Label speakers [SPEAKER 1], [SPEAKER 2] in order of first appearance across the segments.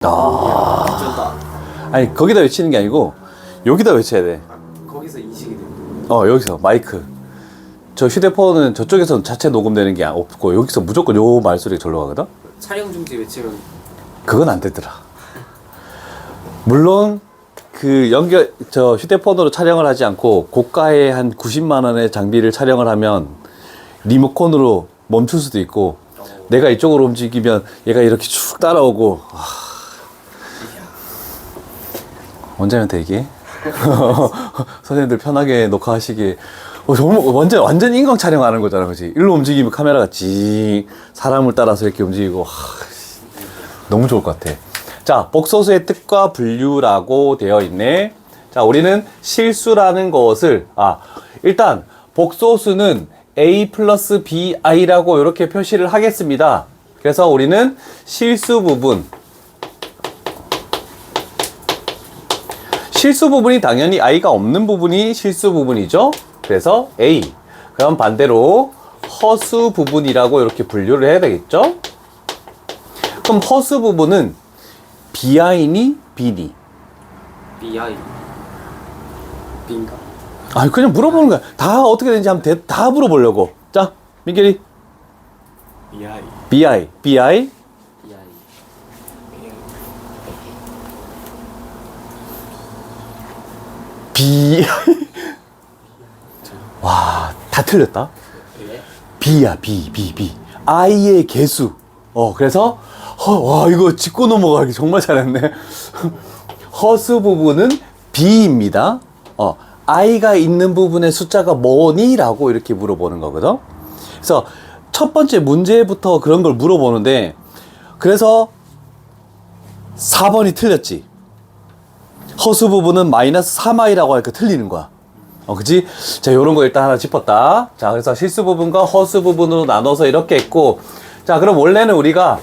[SPEAKER 1] 아,
[SPEAKER 2] 미쳤다.
[SPEAKER 1] 아니 거기다 외치는 게 아니고 여기다 외쳐야 돼.
[SPEAKER 2] 거기서 인식이 돼.
[SPEAKER 1] 여기서 마이크. 저 휴대폰은 저쪽에서 자체 녹음되는 게 없고 여기서 무조건 요 말소리 절로 가거든.
[SPEAKER 2] 촬영 중지 외치면
[SPEAKER 1] 그건 안 되더라. 물론 그 저 휴대폰으로 촬영을 하지 않고 고가의 한 90만 원의 장비를 촬영을 하면 리모컨으로 멈출 수도 있고 내가 이쪽으로 움직이면 얘가 이렇게 쭉 따라오고. 언제면 되게 선생님들 편하게 녹화하시기. 정말 완전 인공 촬영하는 거잖아, 그렇지? 일로 움직이면 카메라가 지 사람을 따라서 이렇게 움직이고. 너무 좋을 것 같아. 자, 복소수의 뜻과 분류라고 되어 있네. 자, 우리는 실수라는 것을 일단 복소수는 a 플러스 bi라고 이렇게 표시를 하겠습니다. 그래서 우리는 실수 부분이 당연히 i가 없는 부분이 실수 부분이죠. 그래서 a. 그럼 반대로 허수 부분이라고 이렇게 분류를 해야 되겠죠. 그럼 허수 부분은 bi니 b니?
[SPEAKER 2] BI B인가?
[SPEAKER 1] 그냥 물어보는 거야. 다 어떻게 되는지 한번 다 물어보려고. 자, 민결이.
[SPEAKER 2] BI
[SPEAKER 1] bi.
[SPEAKER 2] BI
[SPEAKER 1] bi. 와, 다 틀렸다.
[SPEAKER 2] 예?
[SPEAKER 1] b야, b. i의 개수. 그래서 와, 이거 짚고 넘어가기 정말 잘했네. 허수 부분은 b입니다. i가 있는 부분의 숫자가 뭐니? 라고 이렇게 물어보는 거거든. 그래서 첫 번째 문제부터 그런 걸 물어보는데, 그래서 4번이 틀렸지. 허수 부분은 마이너스 3i라고 하니까 틀리는 거야. 그치? 자, 요런 거 일단 하나 짚었다. 자, 그래서 실수 부분과 허수 부분으로 나눠서 이렇게 했고, 자, 그럼 원래는 우리가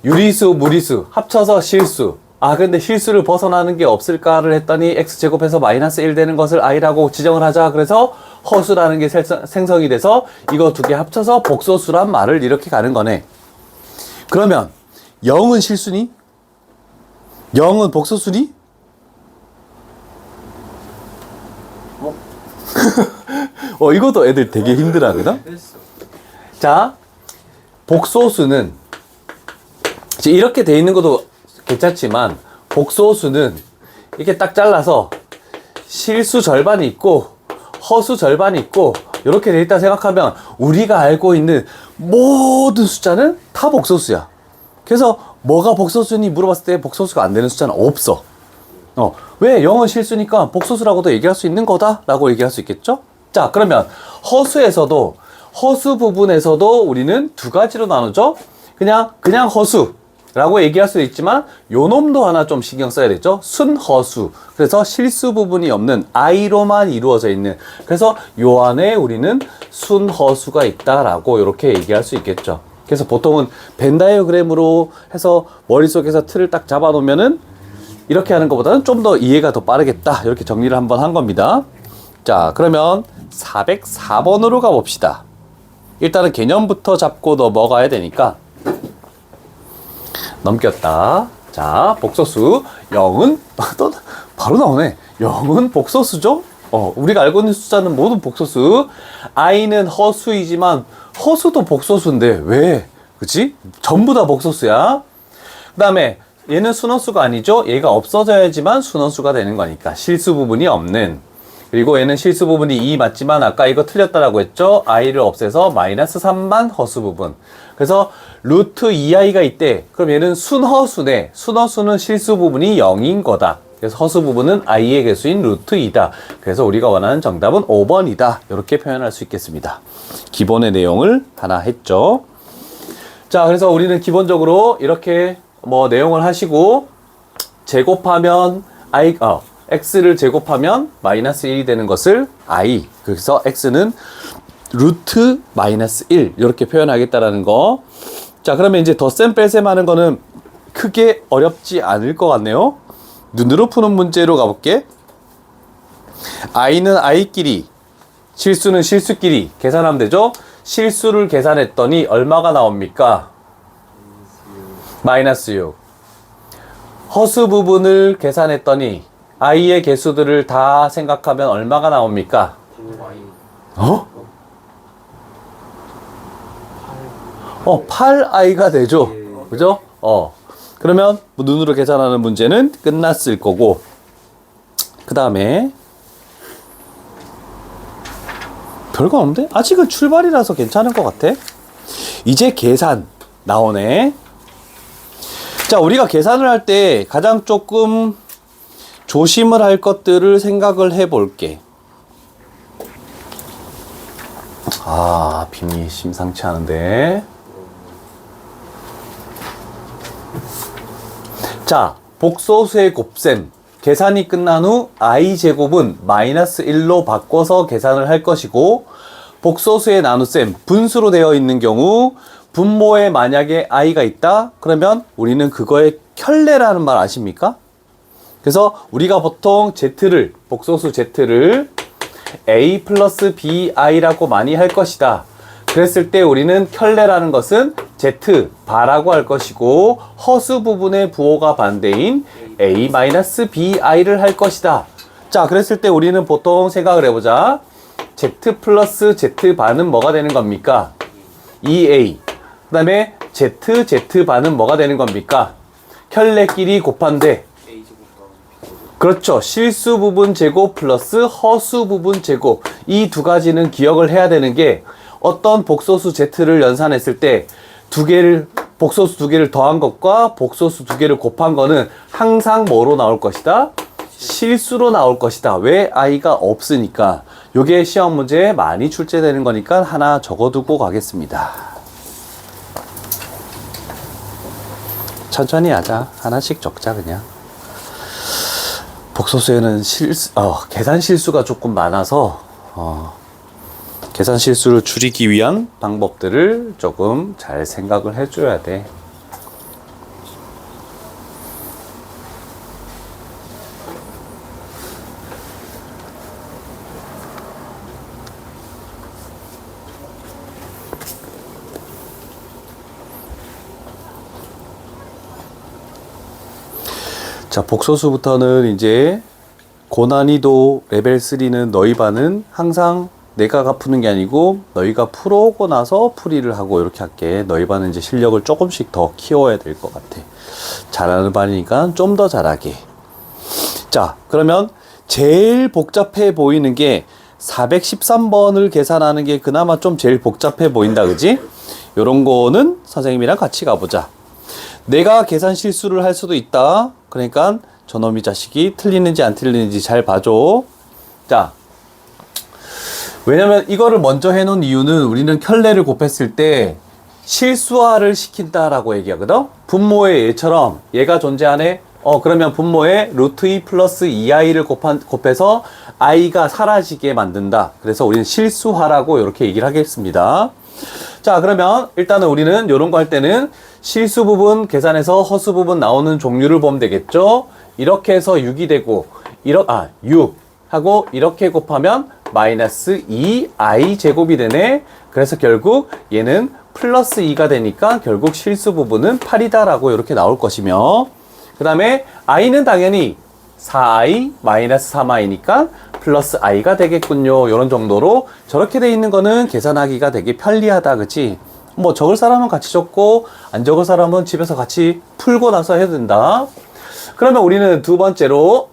[SPEAKER 1] 유리수, 무리수 합쳐서 실수. 근데 실수를 벗어나는 게 없을까를 했더니 x제곱해서 마이너스 1 되는 것을 i라고 지정을 하자. 그래서 허수라는 게 생성이 돼서 이거 두 개 합쳐서 복소수란 말을 이렇게 가는 거네. 그러면 0은 실수니? 0은 복소수니? 이것도 애들 되게 힘들어 하거든? 자, 복소수는 이렇게 돼 있는 것도 괜찮지만 복소수는 이렇게 딱 잘라서 실수 절반이 있고 허수 절반이 있고 이렇게 돼 있다 생각하면 우리가 알고 있는 모든 숫자는 다 복소수야. 그래서 뭐가 복소수니 물어봤을 때 복소수가 안 되는 숫자는 없어. 왜? 0은 실수니까 복소수라고도 얘기할 수 있는 거다 라고 얘기할 수 있겠죠? 자, 그러면 허수에서도 허수 부분에서도 우리는 두 가지로 나누죠. 그냥 허수 라고 얘기할 수 있지만 요 놈도 하나 좀 신경 써야 되죠. 순허수. 그래서 실수 부분이 없는 i로만 이루어져 있는, 그래서 요 안에 우리는 순허수가 있다라고 이렇게 얘기할 수 있겠죠. 그래서 보통은 벤 다이어그램으로 해서 머릿속에서 틀을 딱 잡아 놓으면은 이렇게 하는 것보다는 좀 더 이해가 더 빠르겠다, 이렇게 정리를 한번 한 겁니다. 자, 그러면 404번으로 가봅시다. 일단은 개념부터 잡고 넘어가야 되니까. 넘겼다. 자, 복소수 0은 또 바로 나오네. 0은 복소수죠. 우리가 알고 있는 숫자는 모두 복소수. i는 허수이지만 허수도 복소수인데 왜? 그치? 전부 다 복소수야. 그 다음에 얘는 순허수가 아니죠. 얘가 없어져야지만 순허수가 되는 거니까 실수 부분이 없는. 그리고 얘는 실수 부분이 2 맞지만 아까 이거 틀렸다라고 했죠. i를 없애서 마이너스 3만 허수 부분. 그래서 루트 2i가 있대. 그럼 얘는 순허수네. 순허수는 실수 부분이 0인 거다. 그래서 허수 부분은 i의 개수인 루트 2다. 그래서 우리가 원하는 정답은 5번이다. 이렇게 표현할 수 있겠습니다. 기본의 내용을 하나 했죠. 자, 그래서 우리는 기본적으로 이렇게 내용을 하시고, 제곱하면 x를 제곱하면 마이너스 1이 되는 것을 i. 그래서 x는 루트 마이너스 1 이렇게 표현하겠다라는 거. 자, 그러면 이제 덧셈 뺄셈 하는 거는 크게 어렵지 않을 것 같네요. 눈으로 푸는 문제로 가볼게. i는 i끼리, 실수는 실수끼리 계산하면 되죠. 실수를 계산했더니 얼마가 나옵니까? 마이너스 6. 허수 부분을 계산했더니 i의 개수들을 다 생각하면 얼마가 나옵니까?
[SPEAKER 2] Y.
[SPEAKER 1] 어? 8i가 되죠. 그죠? 그러면 눈으로 계산하는 문제는 끝났을 거고, 그 다음에 별거 없는데? 아직은 출발이라서 괜찮은 것 같아. 이제 계산 나오네. 자, 우리가 계산을 할 때 가장 조금 조심을 할 것들을 생각을 해 볼게. 아, 빔이 심상치 않은데. 자, 복소수의 곱셈. 계산이 끝난 후 i제곱은 마이너스 1로 바꿔서 계산을 할 것이고, 복소수의 나눗셈, 분수로 되어 있는 경우 분모에 만약에 i가 있다? 그러면 우리는 그거의 켤레라는 말 아십니까? 그래서 우리가 보통 z를, 복소수 z를 a 플러스 bi라고 많이 할 것이다. 그랬을 때 우리는 켤레라는 것은 z 바라고 할 것이고, 허수 부분의 부호가 반대인 a 마이너스 bi를 할 것이다. 자, 그랬을 때 우리는 보통 생각을 해보자. z 플러스 z 반은 뭐가 되는 겁니까? 2a. 그 다음에 z 반은 뭐가 되는 겁니까? 켤레끼리 곱한데,
[SPEAKER 2] A 제곱
[SPEAKER 1] 그렇죠. 실수 부분 제곱 플러스 허수 부분 제곱. 이 두 가지는 기억을 해야 되는 게, 어떤 복소수 z를 연산했을 때 복소수 두 개를 더한 것과 복소수 두 개를 곱한 거는 항상 뭐로 나올 것이다? 실수로 나올 것이다. 왜? i가 없으니까. 요게 시험 문제에 많이 출제되는 거니까 하나 적어두고 가겠습니다. 천천히 하자. 하나씩 적자 그냥. 복소수에는 계산 실수가 조금 많아서 계산 실수를 줄이기 위한 방법들을 조금 잘 생각을 해줘야 돼. 자, 복소수부터는 이제 고난이도 레벨 3는 너희 반은 항상 내가 푸는 게 아니고 너희가 풀어오고 나서 풀이를 하고 이렇게 할게. 너희 반은 이제 실력을 조금씩 더 키워야 될 것 같아. 잘하는 반이니까 좀 더 잘하게. 자, 그러면 제일 복잡해 보이는 게 413번을 계산하는 게 그나마 좀 제일 복잡해 보인다, 그지? 요런 거는 선생님이랑 같이 가보자. 내가 계산 실수를 할 수도 있다. 그러니까 저놈이 자식이 틀리는지 안 틀리는지 잘 봐줘. 자, 왜냐면 이거를 먼저 해놓은 이유는 우리는 켤레를 곱했을 때 실수화를 시킨다라고 얘기하거든. 분모의 얘처럼 얘가 존재하네. 그러면 분모에 루트 2 플러스 2i를 곱해서 i가 사라지게 만든다. 그래서 우리는 실수화라고 이렇게 얘기를 하겠습니다. 자, 그러면 일단은 우리는 이런 거 할 때는 실수 부분 계산해서 허수 부분 나오는 종류를 보면 되겠죠. 이렇게 해서 6이 되고 6 하고 이렇게 곱하면 마이너스 2i 제곱이 되네. 그래서 결국 얘는 플러스 2가 되니까 결국 실수 부분은 8이다 라고 이렇게 나올 것이며, 그 다음에 i는 당연히 4i 마이너스 3i니까 플러스 i가 되겠군요. 이런 정도로 저렇게 돼 있는 거는 계산하기가 되게 편리하다, 그치? 뭐 적을 사람은 같이 적고 안 적을 사람은 집에서 같이 풀고 나서 해야 된다. 그러면 우리는 두 번째로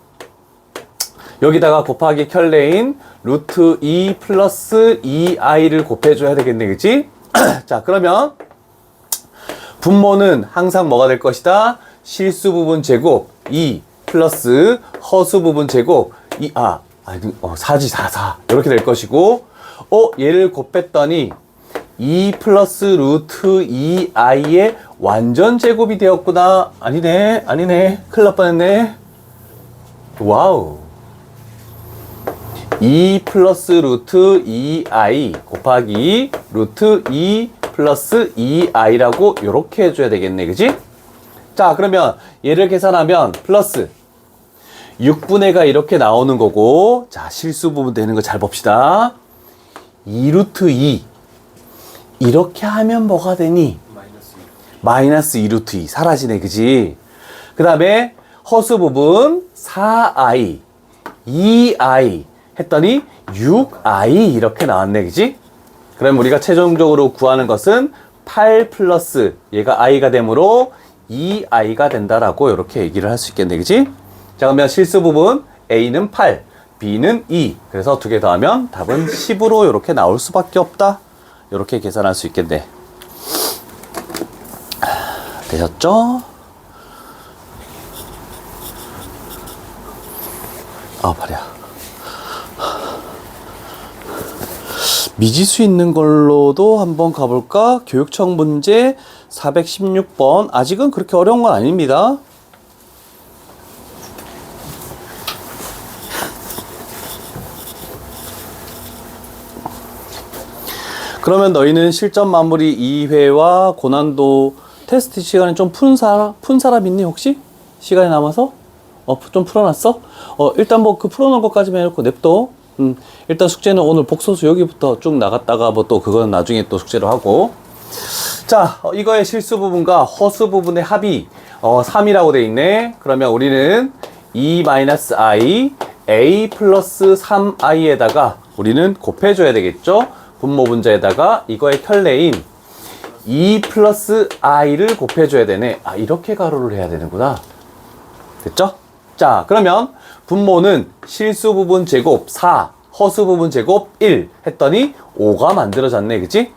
[SPEAKER 1] 여기다가 곱하기 켤레인 루트 2 플러스 2i를 곱해줘야 되겠네, 그치? 자, 그러면 분모는 항상 뭐가 될 것이다? 실수 부분 제곱 2 플러스 허수 부분 제곱 4지 4 이렇게 될 것이고, 얘를 곱했더니 2 플러스 루트 2i의 완전 제곱이 되었구나. 아니네 큰일 날 뻔했네. 와우. 2 플러스 루트 2i 곱하기 루트 2 플러스 2i라고 요렇게 해줘야 되겠네, 그지? 자, 그러면 얘를 계산하면 플러스 6분의가 이렇게 나오는 거고, 자, 실수 부분 되는 거 잘 봅시다. 2 루트 2 이렇게 하면 뭐가 되니? 마이너스 2 루트 2 사라지네, 그지? 그 다음에 허수 부분 4i, 2i 했더니 6i 이렇게 나왔네, 그지? 그럼 우리가 최종적으로 구하는 것은 8 플러스 얘가 i가 되므로 2i가 된다라고 이렇게 얘기를 할 수 있겠네, 그지? 자, 그러면 실수 부분 a는 8, b는 2. 그래서 두 개 더하면 답은 10으로 이렇게 나올 수밖에 없다. 이렇게 계산할 수 있겠네. 되셨죠? 아, 발이야. 미지수 있는 걸로도 한번 가볼까? 교육청 문제 416번. 아직은 그렇게 어려운 건 아닙니다. 그러면 너희는 실전 마무리 2회와 고난도 테스트 시간에 좀 푼 사람 있니, 혹시? 시간이 남아서? 좀 풀어놨어? 일단 뭐 그 풀어놓은 것까지만 해놓고 냅둬. 일단 숙제는 오늘 복소수 여기부터 쭉 나갔다가 뭐 또 그거는 나중에 또 숙제로 하고. 자, 이거의 실수 부분과 허수 부분의 합이 3이라고 돼 있네. 그러면 우리는 2-i, a 플러스 3i에다가 우리는 곱해줘야 되겠죠? 분모 분자에다가 이거의 켤레인 2 플러스 i를 곱해줘야 되네. 아, 이렇게 가로를 해야 되는구나. 됐죠? 자, 그러면 분모는 실수 부분 제곱 4, 허수 부분 제곱 1 했더니 5가 만들어졌네, 그치?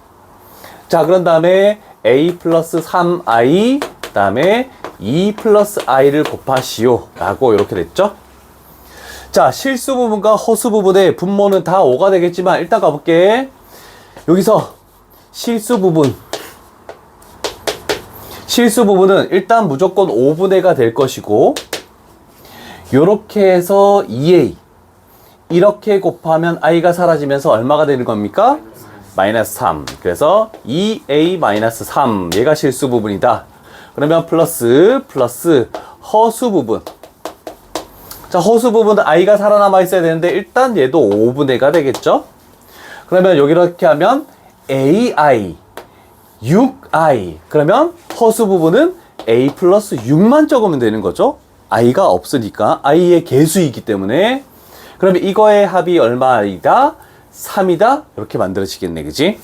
[SPEAKER 1] 자, 그런 다음에 a 플러스 3i, 그 다음에 2 플러스 i를 곱하시오 라고 이렇게 됐죠? 자, 실수 부분과 허수 부분의 분모는 다 5가 되겠지만 일단 가볼게. 여기서 실수 부분은 일단 무조건 5분의 가 될 것이고, 요렇게 해서 2a 이렇게 곱하면 i가 사라지면서 얼마가 되는 겁니까? 마이너스 3. 그래서 2a 마이너스 3 얘가 실수 부분이다. 그러면 플러스 허수 부분. 자, 허수 부분은 i가 살아남아 있어야 되는데 일단 얘도 5분의 가 되겠죠? 그러면 여기 이렇게 하면 ai 6i. 그러면 허수 부분은 a 플러스 6만 적으면 되는 거죠. i가 없으니까 i의 개수이기 때문에. 그러면 이거의 합이 얼마이다? 3이다? 이렇게 만들어지겠네, 그지?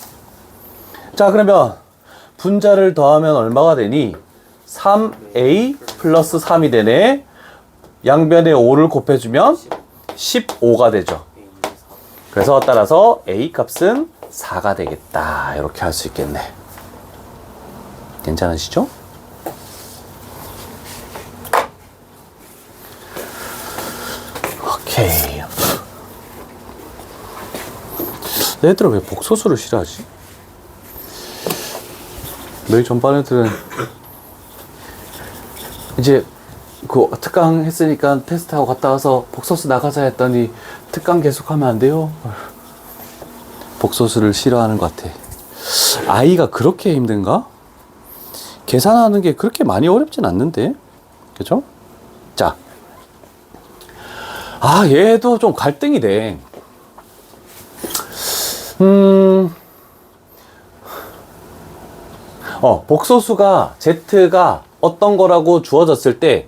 [SPEAKER 1] 자, 그러면 분자를 더하면 얼마가 되니? 3a 플러스 3이 되네. 양변에 5를 곱해주면 15가 되죠. 그래서 따라서 a 값은 4가 되겠다. 이렇게 할 수 있겠네. 괜찮으시죠? 오케이. 얘들아 왜 복소수를 싫어하지? 너희 전반 애들은 이제 그 특강 했으니까 테스트하고 갔다 와서 복소수 나가자 했더니 특강 계속하면 안 돼요? 복소수를 싫어하는 것 같아. 아이가 그렇게 힘든가? 계산하는 게 그렇게 많이 어렵진 않는데, 그죠? 자, 얘도 좀 갈등이 돼. 복소수가 Z가 어떤 거라고 주어졌을 때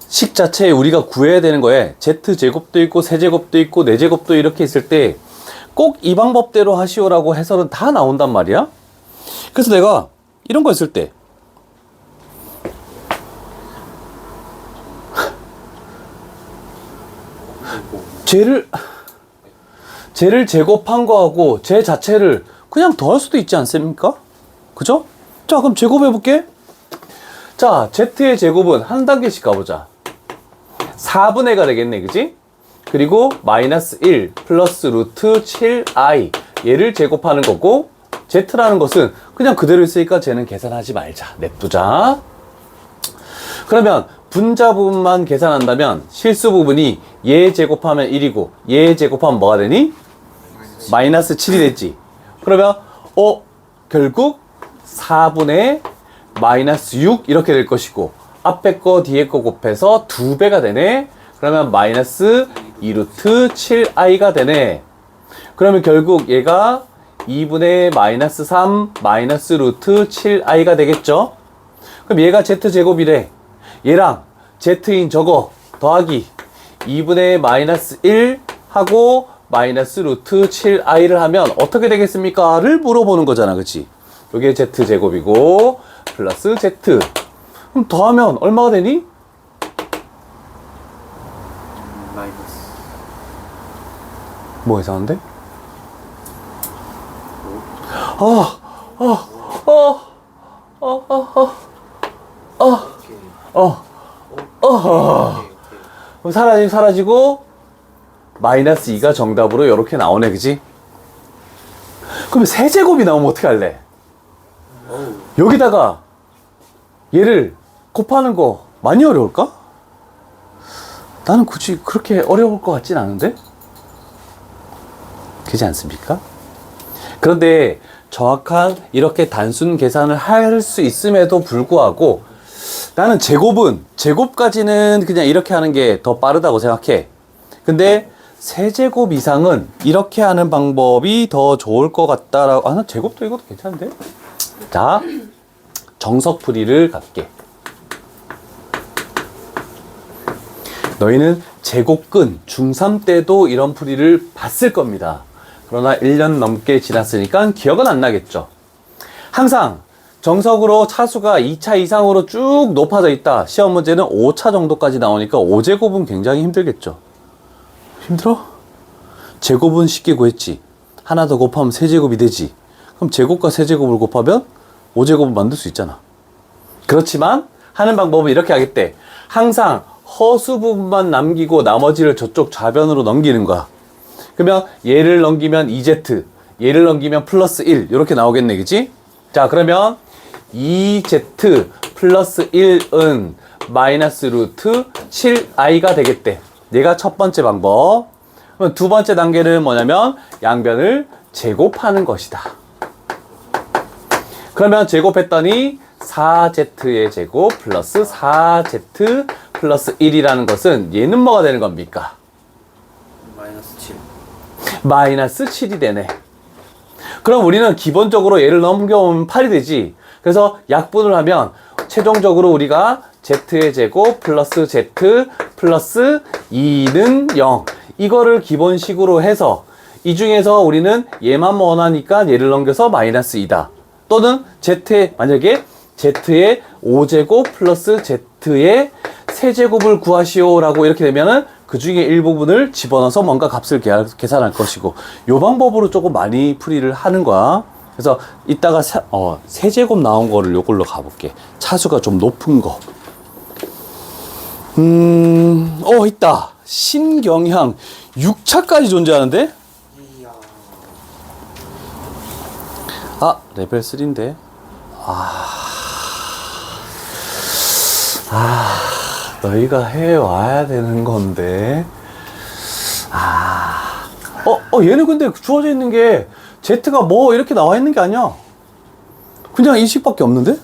[SPEAKER 1] 식 자체에 우리가 구해야 되는 거에 Z제곱도 있고 세제곱도 있고 네제곱도 이렇게 있을 때 꼭 이 방법대로 하시오라고 해설은 다 나온단 말이야. 그래서 내가 이런 거 있을 때 쟤를 제곱한 거하고 쟤 자체를 그냥 더할 수도 있지 않습니까? 그죠? 자, 그럼 제곱해 볼게. 자, Z의 제곱은 한 단계씩 가보자. 4분의 가 되겠네, 그지? 그리고 마이너스 1 플러스 루트 7i 얘를 제곱하는 거고, Z라는 것은 그냥 그대로 있으니까 쟤는 계산하지 말자. 냅두자. 그러면 분자 부분만 계산한다면 실수 부분이 얘 제곱하면 1이고 얘 제곱하면 뭐가 되니? 마이너스 7이 됐지. 그러면 결국 4분의 마이너스 6 이렇게 될 것이고, 앞에 거 뒤에 거 곱해서 2배가 되네. 그러면 마이너스 2루트 7i가 되네. 그러면 결국 얘가 2분의 마이너스 3 마이너스 루트 7i가 되겠죠. 그럼 얘가 Z제곱이래. 얘랑 z인 저거 더하기 2분의 마이너스 1 하고 마이너스 루트 7i를 하면 어떻게 되겠습니까? 를 물어보는 거잖아. 그치? 요게 z제곱이고 플러스 z. 그럼 더하면 얼마가 되니?
[SPEAKER 2] 마이너스
[SPEAKER 1] 뭐 이상한데?
[SPEAKER 2] 오케이.
[SPEAKER 1] 그럼 사라지고 마이너스 2가 정답으로 이렇게 나오네. 그지? 그러면 세제곱이 나오면 어떻게 할래?
[SPEAKER 2] 어우.
[SPEAKER 1] 여기다가 얘를 곱하는 거 많이 어려울까? 나는 굳이 그렇게 어려울 것 같진 않은데? 그렇지 않습니까? 그런데 정확한 이렇게 단순 계산을 할 수 있음에도 불구하고 나는 제곱까지는 그냥 이렇게 하는 게 더 빠르다고 생각해. 근데 세제곱 이상은 이렇게 하는 방법이 더 좋을 것 같다라고. 난 제곱도 이것도 괜찮은데? 자, 정석풀이를 갈게. 너희는 제곱근 중3 때도 이런 풀이를 봤을 겁니다. 그러나 1년 넘게 지났으니까 기억은 안 나겠죠. 항상 정석으로 차수가 2차 이상으로 쭉 높아져 있다. 시험 문제는 5차 정도까지 나오니까 5제곱은 굉장히 힘들겠죠. 힘들어? 제곱은 쉽게 구했지. 하나 더 곱하면 세제곱이 되지. 그럼 제곱과 세제곱을 곱하면 5제곱을 만들 수 있잖아. 그렇지만 하는 방법은 이렇게 하겠대. 항상 허수 부분만 남기고 나머지를 저쪽 좌변으로 넘기는 거야. 그러면 얘를 넘기면 2z, 얘를 넘기면 플러스 1 이렇게 나오겠네. 그치? 자, 그러면 2z 플러스 1은 마이너스 루트 7i가 되겠대. 얘가 첫 번째 방법. 그럼 두 번째 단계는 뭐냐면 양변을 제곱하는 것이다. 그러면 제곱했더니 4z의 제곱 플러스 4z 플러스 1이라는 것은 얘는 뭐가 되는 겁니까?
[SPEAKER 2] 마이너스 7.
[SPEAKER 1] 마이너스 7이 되네. 그럼 우리는 기본적으로 얘를 넘겨오면 8이 되지. 그래서 약분을 하면 최종적으로 우리가 z의 제곱 플러스 z 플러스 2는 0. 이거를 기본식으로 해서 이 중에서 우리는 얘만 원하니까 얘를 넘겨서 마이너스 2다. 또는 만약에 z의 5제곱 플러스 z의 세제곱을 구하시오라고 이렇게 되면은 그 중에 일부분을 집어넣어서 뭔가 값을 계산할 것이고, 요 방법으로 조금 많이 풀이를 하는 거야. 그래서 이따가 세제곱 나온 거를 요걸로 가볼게. 차수가 좀 높은 거. 있다. 신경향 6차까지 존재하는데?
[SPEAKER 2] 이야.
[SPEAKER 1] 레벨 3인데. 너희가 해와야 되는 건데. 얘는 근데 주어져 있는 게 Z가 뭐 이렇게 나와 있는 게 아니야. 그냥 이 식밖에 없는데?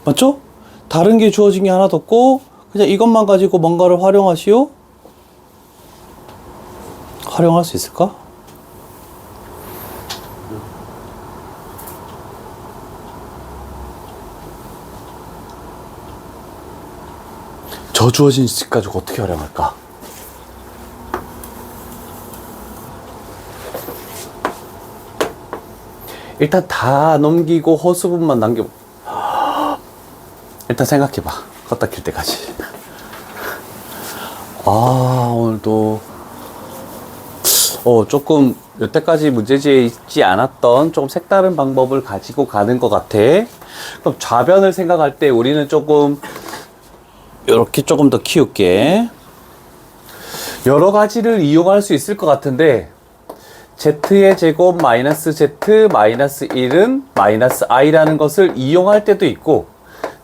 [SPEAKER 1] 맞죠? 다른 게 주어진 게 하나도 없고 그냥 이것만 가지고 뭔가를 활용하시오? 활용할 수 있을까? 저 주어진 식 가지고 어떻게 활용할까? 일단 다 넘기고 허수분만 남겨. 일단 생각해봐. 껐다 킬 때까지. 오늘도 조금 여태까지 문제지에 있지 않았던 조금 색다른 방법을 가지고 가는 것 같아. 그럼 좌변을 생각할 때 우리는 조금 이렇게 조금 더 키울게. 여러 가지를 이용할 수 있을 것 같은데 z의 제곱 마이너스 z 마이너스 1은 마이너스 i라는 것을 이용할 때도 있고,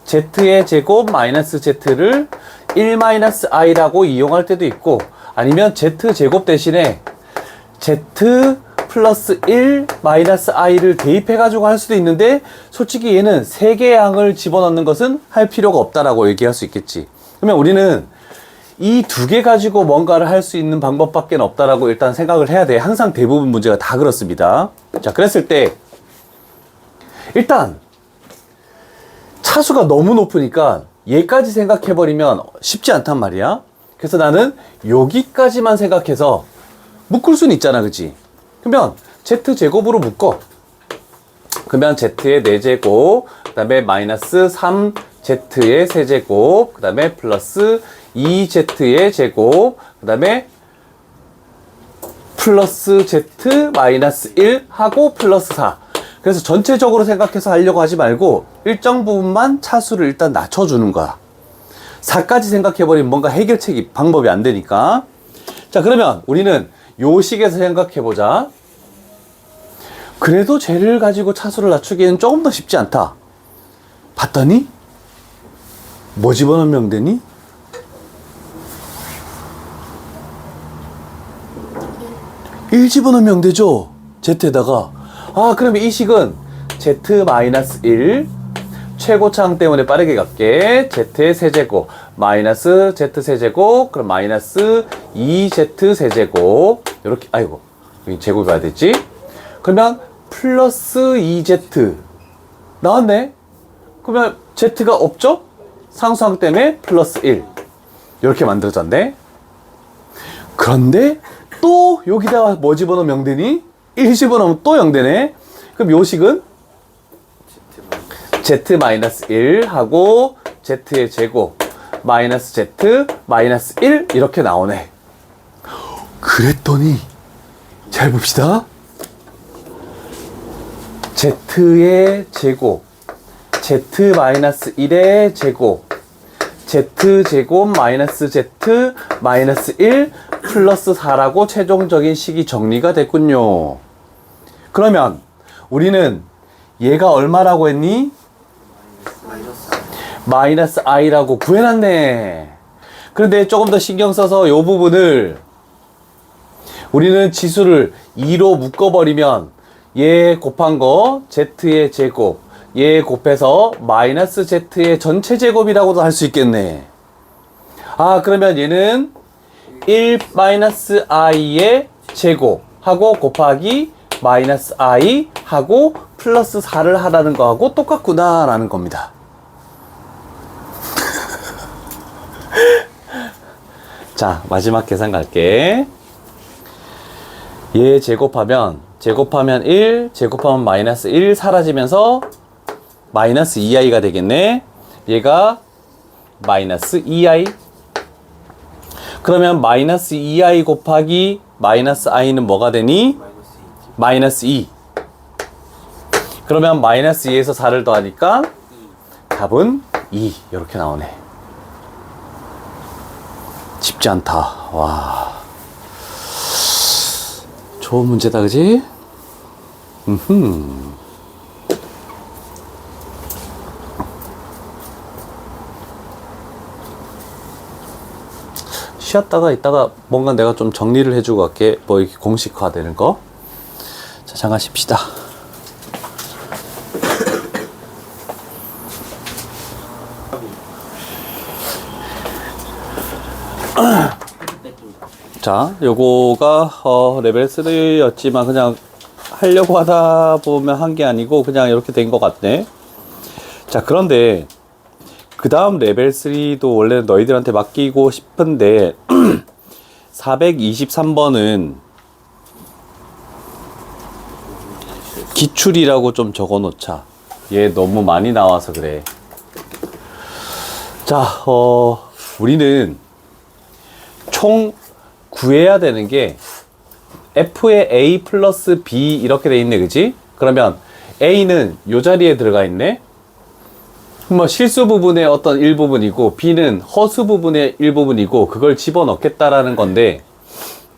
[SPEAKER 1] z의 제곱 마이너스 z를 1 마이너스 i라고 이용할 때도 있고, 아니면 z 제곱 대신에 z 플러스 1 마이너스 i를 대입해 가지고 할 수도 있는데, 솔직히 얘는 3개의 항을 집어넣는 것은 할 필요가 없다라고 얘기할 수 있겠지. 그러면 우리는 이 2개 가지고 뭔가를 할 수 있는 방법밖에 없다라고 일단 생각을 해야 돼. 항상 대부분 문제가 다 그렇습니다. 자, 그랬을 때 일단 차수가 너무 높으니까 얘까지 생각해버리면 쉽지 않단 말이야. 그래서 나는 여기까지만 생각해서 묶을 수는 있잖아, 그치? 그러면 z제곱으로 묶어. 그러면 z의 4제곱, 그 다음에 마이너스 3z의 세제곱, 그 다음에 플러스 2z의 제곱, 그 다음에 플러스 z 마이너스 1 하고 플러스 4. 그래서 전체적으로 생각해서 하려고 하지 말고 일정 부분만 차수를 일단 낮춰주는 거야. 4까지 생각해버리면 뭔가 해결책이 방법이 안 되니까. 자, 그러면 우리는 요 식에서 생각해보자. 그래도 쟤를 가지고 차수를 낮추기에는 조금 더 쉽지 않다. 봤더니 뭐 집어넣으면 되니? 1 집어넣으면 되죠? z에다가. 아, 그러면 이 식은 z-1 최고차항 때문에 빠르게 갈게. z의 세제곱 마이너스 z 세제곱 그럼 마이너스 2z 세제곱 이렇게. 아이고, 여기 제곱이 봐야 되지. 그러면 플러스 2z 나왔네. 그러면 z가 없죠? 상수항 때문에 플러스 1 이렇게 만들어졌네. 그런데 또 여기다가 뭐 집어넣으면 0되니? 1 집어넣으면 또 0되네. 그럼 요 식은 z-1 하고 z의 제곱 마이너스 z 마이너스 1 이렇게 나오네. 그랬더니 잘 봅시다. z의 제곱 z-1의 제곱 z제곱 마이너스 z 마이너스 1 플러스 4라고 최종적인 식이 정리가 됐군요. 그러면 우리는 얘가 얼마라고 했니? 마이너스 i라고 구해놨네. 그런데 조금 더 신경 써서 이 부분을 우리는 지수를 2로 묶어버리면 얘 곱한 거 z의 제곱 얘 곱해서 마이너스 z의 전체 제곱이라고도 할 수 있겠네. 아, 그러면 얘는 1 마이너스 i의 제곱 하고 곱하기 마이너스 i 하고 플러스 4를 하라는 거하고 똑같구나 라는 겁니다. 자, 마지막 계산 갈게. 얘 제곱하면 1 제곱하면 마이너스 1 사라지면서 마이너스 2i가 되겠네. 얘가 마이너스 2i. 그러면 마이너스 2i 곱하기 마이너스 i는 뭐가 되니? 마이너스 2. 그러면 마이너스 2에서 4를 더하니까 답은 2 이렇게 나오네. 쉽지 않다. 와, 좋은 문제다, 그지? 쉬었다가 이따가 뭔가 내가 좀 정리를 해주고 갈게. 뭐 이렇게 공식화 되는 거. 자, 잠깐 쉽시다. 자, 요거가 레벨 3였지만 그냥 하려고 하다 보면 한 게 아니고 그냥 이렇게 된 것 같네. 자, 그런데 그 다음 레벨 3도 원래 너희들한테 맡기고 싶은데 423번은 기출이라고 좀 적어 놓자. 얘 너무 많이 나와서 그래. 자, 우리는 총 구해야 되는 게 F의 A 플러스 B 이렇게 돼 있네, 그지? 그러면 A는 요 자리에 들어가 있네. 뭐 실수 부분의 어떤 일부분이고 B는 허수 부분의 일부분이고 그걸 집어넣겠다라는 건데,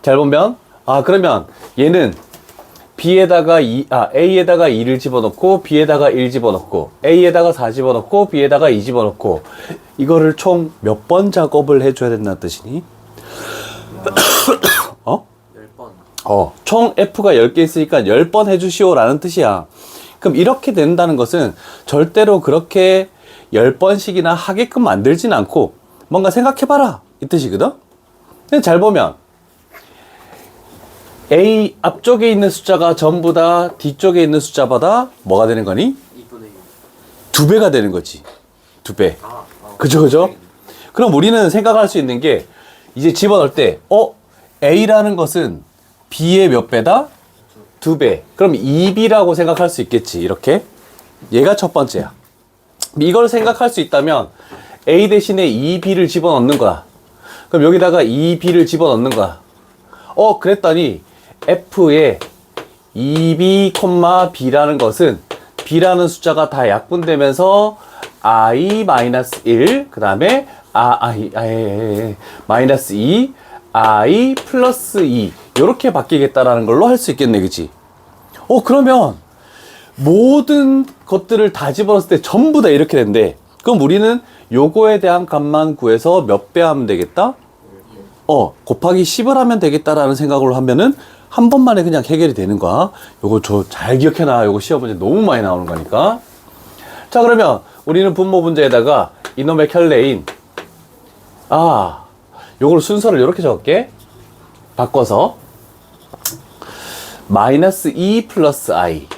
[SPEAKER 1] 잘 보면 그러면 얘는 B에다가 A에다가 2를 집어넣고 B에다가 1 집어넣고 A에다가 4 집어넣고 B에다가 2 집어넣고 이거를 총 몇 번 작업을 해줘야 된다는 뜻이니? 10번. 총 F가 10개 있으니까 10번 해주시오 라는 뜻이야. 그럼 이렇게 된다는 것은 절대로 그렇게 10번씩이나 하게끔 만들진 않고 뭔가 생각해봐라 이 뜻이거든. 근데 잘 보면 A 앞쪽에 있는 숫자가 전부 다 뒤쪽에 있는 숫자보다 뭐가 되는 거니? 2분의 1. 2배가 되는 거지. 2배. 그죠? 그럼 우리는 생각할 수 있는 게 이제 집어넣을 때 A라는 것은 B의 몇 배다? 2배. 그럼 2B라고 생각할 수 있겠지. 이렇게. 얘가 첫 번째야. 이걸 생각할 수 있다면 A 대신에 2B를 집어넣는 거야. 그럼 여기다가 2B를 집어넣는 거야. 그랬더니 F에 2B, B라는 것은 B라는 숫자가 다 약분되면서 I-1, 그 다음에 마이너스 2, I 플러스 2 이렇게 바뀌겠다라는 걸로 할 수 있겠네, 그치? 그러면 모든 것들을 다 집어넣었을 때 전부 다 이렇게 된대. 그럼 우리는 요거에 대한 값만 구해서 몇 배 하면 되겠다? 곱하기 10을 하면 되겠다라는 생각으로 하면은 한 번만에 그냥 해결이 되는 거야. 요거 저 잘 기억해놔. 요거 시험 문제 너무 많이 나오는 거니까. 자, 그러면 우리는 분모 문제에다가 이놈의 켤레인 요걸 순서를 이렇게 적을게. 바꿔서 마이너스 2 플러스 I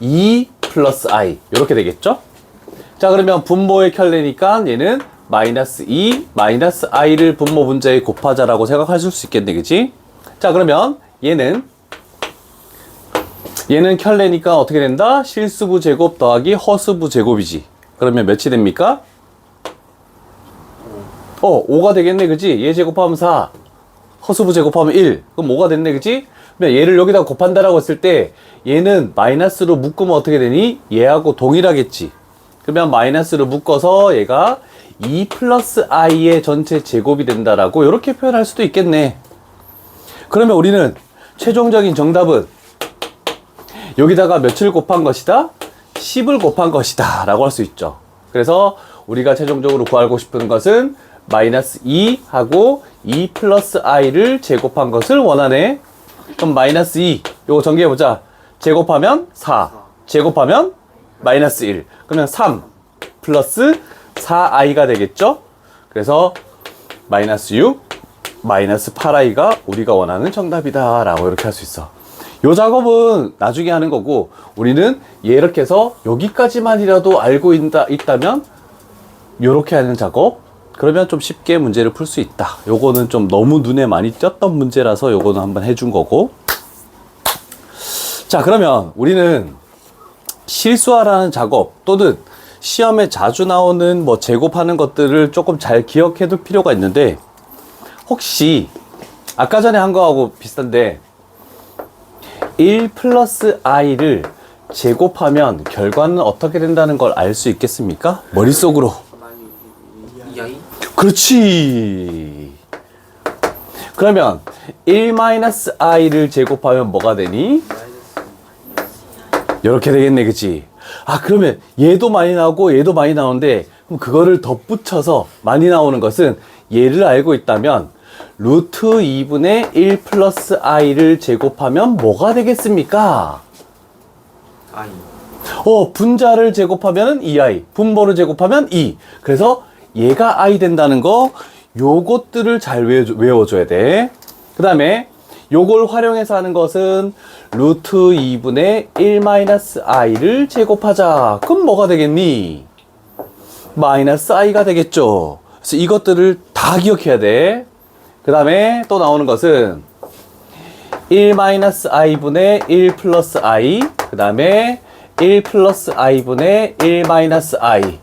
[SPEAKER 1] 2 플러스 I 이렇게 되겠죠? 자, 그러면 분모의 켤레니까 얘는 마이너스 2 마이너스 I를 분모 문제에 곱하자라고 생각하실 수 있겠네, 그치? 자, 그러면 얘는 켤레니까 어떻게 된다? 실수부 제곱 더하기 허수부 제곱이지. 그러면 몇이 됩니까? 5가 되겠네, 그치? 얘 제곱하면 4 허수부 제곱하면 1 그럼 5가 됐네, 그치? 그러면 얘를 여기다 곱한다라고 했을 때 얘는 마이너스로 묶으면 어떻게 되니? 얘하고 동일하겠지. 그러면 마이너스로 묶어서 얘가 2 플러스 I의 전체 제곱이 된다라고 이렇게 표현할 수도 있겠네. 그러면 우리는 최종적인 정답은 여기다가 몇을 곱한 것이다? 10을 곱한 것이다 라고 할 수 있죠. 그래서 우리가 최종적으로 구하고 싶은 것은 마이너스 2하고 2 플러스 I를 제곱한 것을 원하네. 그럼 마이너스 2 요거 전개해보자. 제곱하면 4 제곱하면 마이너스 1 그러면 3 플러스 4i가 되겠죠? 그래서 마이너스 6 마이너스 8i가 우리가 원하는 정답이다 라고 이렇게 할 수 있어. 요 작업은 나중에 하는 거고 우리는 이렇게 해서 여기까지만이라도 알고 있다면 요렇게 하는 작업 그러면 좀 쉽게 문제를 풀 수 있다. 요거는 좀 너무 눈에 많이 띄었던 문제라서 요거는 한번 해준 거고. 자, 그러면 우리는 실수하라는 작업 또는 시험에 자주 나오는 뭐 제곱하는 것들을 조금 잘 기억해 둘 필요가 있는데 혹시 아까 전에 한 거하고 비슷한데 1 플러스 i를 제곱하면 결과는 어떻게 된다는 걸 알 수 있겠습니까? 머릿속으로.
[SPEAKER 2] 이하이?
[SPEAKER 1] 그렇지. 그러면 1 마이너스 i를 제곱하면 뭐가 되니? 이렇게 되겠네, 그치? 그러면 얘도 많이 나오고 얘도 많이 나오는데 그럼 그거를 덧붙여서 많이 나오는 것은 얘를 알고 있다면 루트 2분의 1 플러스 i를 제곱하면 뭐가 되겠습니까?
[SPEAKER 2] I.
[SPEAKER 1] 분자를 제곱하면 2i, 분모를 제곱하면 2. 그래서 얘가 i 된다는 거 요것들을 잘 외워줘야 돼. 그 다음에 요걸 활용해서 하는 것은 루트 2분의 1 마이너스 i를 제곱하자. 그럼 뭐가 되겠니? 마이너스 i가 되겠죠. 그래서 이것들을 다 기억해야 돼. 그 다음에 또 나오는 것은 1 마이너스 i분의 1 플러스 i 그 다음에 1 플러스 i분의 1 마이너스 i.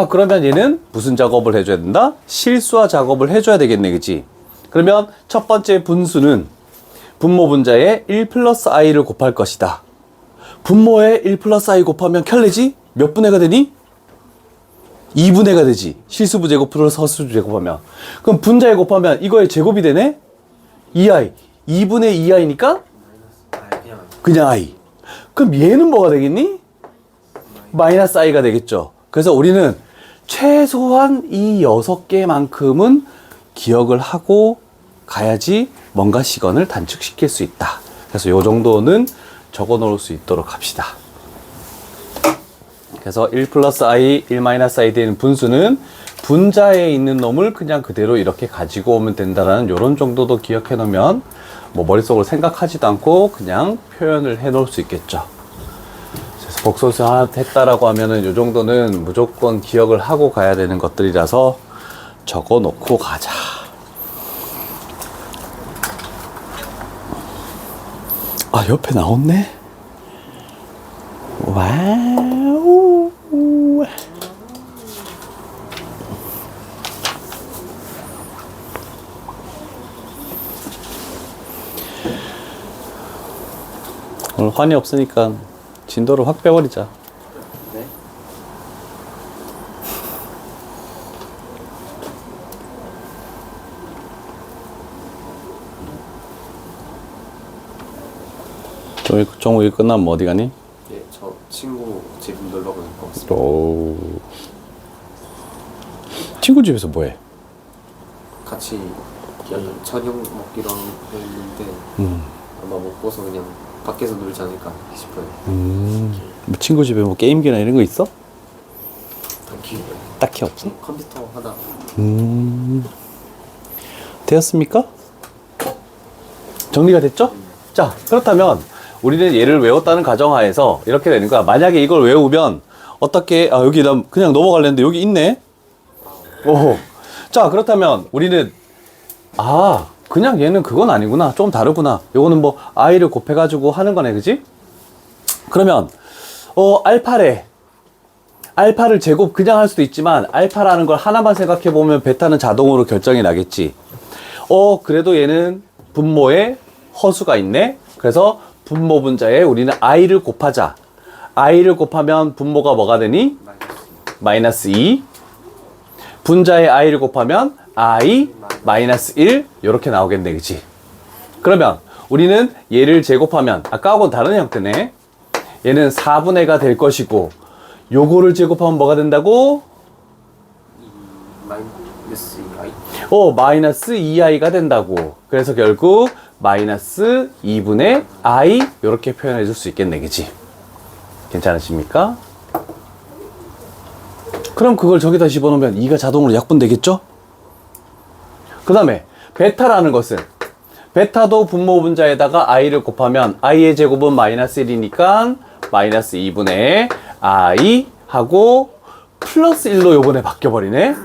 [SPEAKER 1] 그러면 얘는 무슨 작업을 해줘야 된다? 실수화 작업을 해줘야 되겠네, 그치? 그러면 첫 번째 분수는 분모 분자에 1 플러스 i를 곱할 것이다. 분모에 1 플러스 i 곱하면 켤레지? 몇 분의가 되니? 2분의가 되지. 실수부 제곱 플러스 허수부 제곱하면. 그럼 분자에 곱하면 이거의 제곱이 되네? 2i. 2분의 2i니까? 그냥 i. 그럼 얘는 뭐가 되겠니? 마이너스 i가 되겠죠. 그래서 우리는 최소한 이 6개만큼은 기억을 하고 가야지 뭔가 시간을 단축시킬 수 있다. 그래서 요 정도는 적어 놓을 수 있도록 합시다. 그래서 1 플러스 i, 1 마이너스 i 되는 분수는 분자에 있는 놈을 그냥 그대로 이렇게 가지고 오면 된다라는 요런 정도도 기억해 놓으면 뭐 머릿속으로 생각하지도 않고 그냥 표현을 해 놓을 수 있겠죠. 그래서 복소수 하나 했다라고 하면은 요 정도는 무조건 기억을 하고 가야 되는 것들이라서 적어 놓고 가자. 아, 옆에 나왔네. 와우. 오늘 환이 없으니까 진도를 확 빼버리자.
[SPEAKER 2] 네.
[SPEAKER 1] 정우 일 끝나면 어디 가니?
[SPEAKER 2] 예, 저 친구 집 놀러 가는 거 같습니다.
[SPEAKER 1] 오. 친구 집에서 뭐해?
[SPEAKER 2] 같이 저녁 먹기로 했는데 아마 먹고서 그냥 밖에서 놀지 않을까 싶어요.
[SPEAKER 1] 뭐 친구 집에 뭐 게임기나 이런 거 있어?
[SPEAKER 2] 딱히
[SPEAKER 1] 딱히 없어?
[SPEAKER 2] 컴퓨터 하나.
[SPEAKER 1] 되었습니까? 정리가 됐죠? 자, 그렇다면 우리는 얘를 외웠다는 가정하에서 이렇게 되는 거야. 만약에 이걸 외우면 어떻게, 아, 여기 나 그냥 넘어갈랬는데 여기 있네? 오호. 자, 그렇다면 우리는, 아, 그냥 얘는 그건 아니구나. 좀 다르구나. 요거는 뭐 i를 곱해가지고 하는 거네, 그지? 그러면, 알파를 제곱 그냥 할 수도 있지만 알파라는 걸 하나만 생각해 보면 베타는 자동으로 결정이 나겠지. 그래도 얘는 분모에 허수가 있네. 그래서 분모 분자에 우리는 i를 곱하자. i를 곱하면 분모가 뭐가 되니? 마이너스 2. 분자에 i를 곱하면 i 마이너스 1 이렇게 나오겠네, 그치? 그러면 우리는 얘를 제곱하면 아까하고는 다른 형태네. 얘는 4분의가 될 것이고 요거를 제곱하면 뭐가 된다고?
[SPEAKER 2] 마이너스 2i.
[SPEAKER 1] 마이너스 2i가 된다고. 그래서 결국 마이너스 2분의 i 이렇게 표현해 줄 수 있겠네, 그치? 괜찮으십니까? 그럼 그걸 저기다 집어넣으면 2가 자동으로 약분되겠죠? 그 다음에 베타라는 것은 베타도 분모 분자에다가 i를 곱하면 i의 제곱은 마이너스 1이니까 마이너스 2분의 i 하고 플러스 1로 요번에 바뀌어버리네.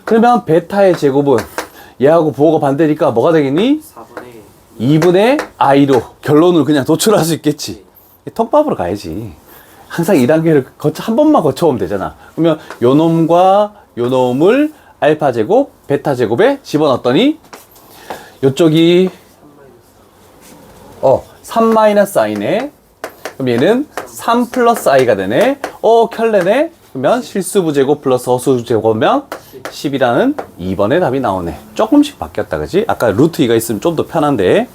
[SPEAKER 1] 그러면 베타의 제곱은 얘하고 부호가 반대니까 뭐가 되겠니? 2분의 i로 결론을 그냥 도출할 수 있겠지. 턱밥으로 가야지. 항상 2단계를 한 번만 거쳐오면 되잖아. 그러면 요 놈과 요 놈을 알파 제곱, 베타 제곱에 집어넣었더니 요쪽이 3-i네. 그럼 얘는 3 플러스 i가 되네. 켤레네. 그러면 실수부 제곱 플러스 허수부 제곱이면 10이라는 2번의 답이 나오네. 조금씩 바뀌었다, 그지? 아까 루트 2가 있으면 좀 더 편한데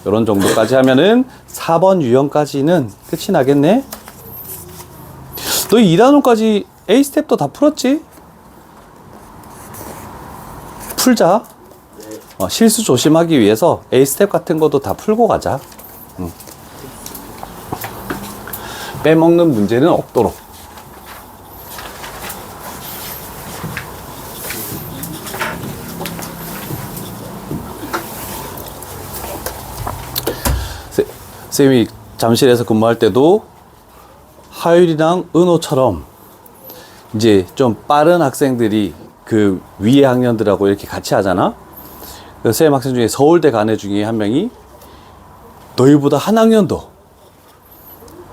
[SPEAKER 1] 요런 정도까지 하면은 4번 유형까지는 끝이 나겠네. 너 2단원까지 A스텝도 다 풀었지? 풀자. 실수 조심하기 위해서 A스텝 같은 것도 다 풀고 가자. 빼먹는 문제는 없도록. 쌤이 잠실에서 근무할 때도 하율이랑 은호처럼 이제 좀 빠른 학생들이 그 위에 학년들하고 이렇게 같이 하잖아. 그 쌤 학생 중에 서울대 간 애 중에 한 명이 너희보다 한 학년 더.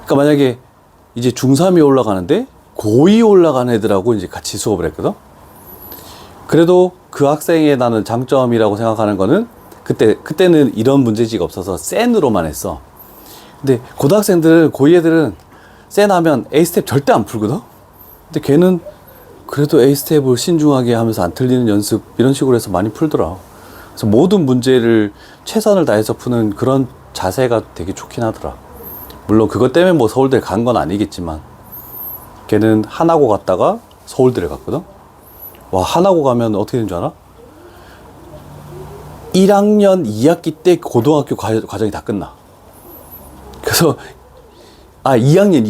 [SPEAKER 1] 그러니까 만약에 이제 중3이 올라가는데 고2 올라간 애들하고 이제 같이 수업을 했거든. 그래도 그 학생의 나는 장점이라고 생각하는 거는 그때는 이런 문제지가 없어서 센으로만 했어. 근데 고등학생들, 고2 애들은 센 하면 A스텝 절대 안 풀거든? 근데 걔는 그래도 A스텝을 신중하게 하면서 안 틀리는 연습 이런 식으로 해서 많이 풀더라. 그래서 모든 문제를 최선을 다해서 푸는 그런 자세가 되게 좋긴 하더라. 물론 그것 때문에 뭐 서울대 간 건 아니겠지만 걔는 하나고 갔다가 서울대를 갔거든? 와, 하나고 가면 어떻게 되는 줄 알아? 1학년 2학기 때 고등학교 과정이 다 끝나. 그래서 2학년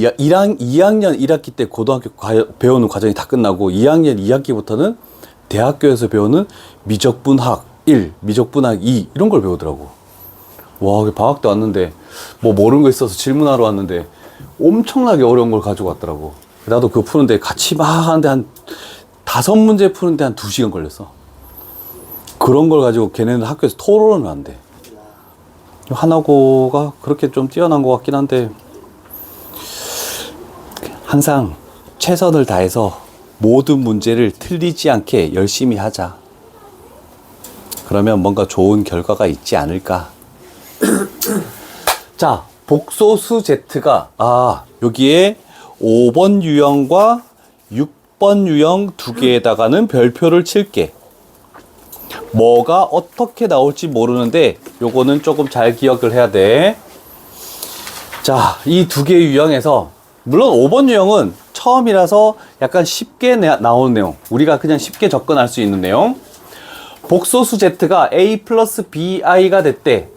[SPEAKER 1] 1학기 때 고등학교 배우는 과정이 다 끝나고 2학년 2학기부터는 대학교에서 배우는 미적분학 1, 미적분학 2 이런 걸 배우더라고. 와, 방학 때 왔는데 뭐 모르는 거 있어서 질문하러 왔는데 엄청나게 어려운 걸 가지고 왔더라고. 나도 그거 푸는데 같이 막 하는데 한 5문제 푸는데 한 2시간 걸렸어. 그런 걸 가지고 걔네는 학교에서 토론을 한대. 하나고가 그렇게 좀 뛰어난 것 같긴 한데, 항상 최선을 다해서 모든 문제를 틀리지 않게 열심히 하자. 그러면 뭔가 좋은 결과가 있지 않을까. 자, 복소수 Z가, 여기에 5번 유형과 6번 유형 두 개에다가는 별표를 칠게. 뭐가 어떻게 나올지 모르는데 요거는 조금 잘 기억을 해야 돼. 자, 이 두 개의 유형에서 물론 5번 유형은 처음이라서 약간 쉽게 나오는 내용, 우리가 그냥 쉽게 접근할 수 있는 내용. 복소수 Z가 A 플러스 BI가 됐대.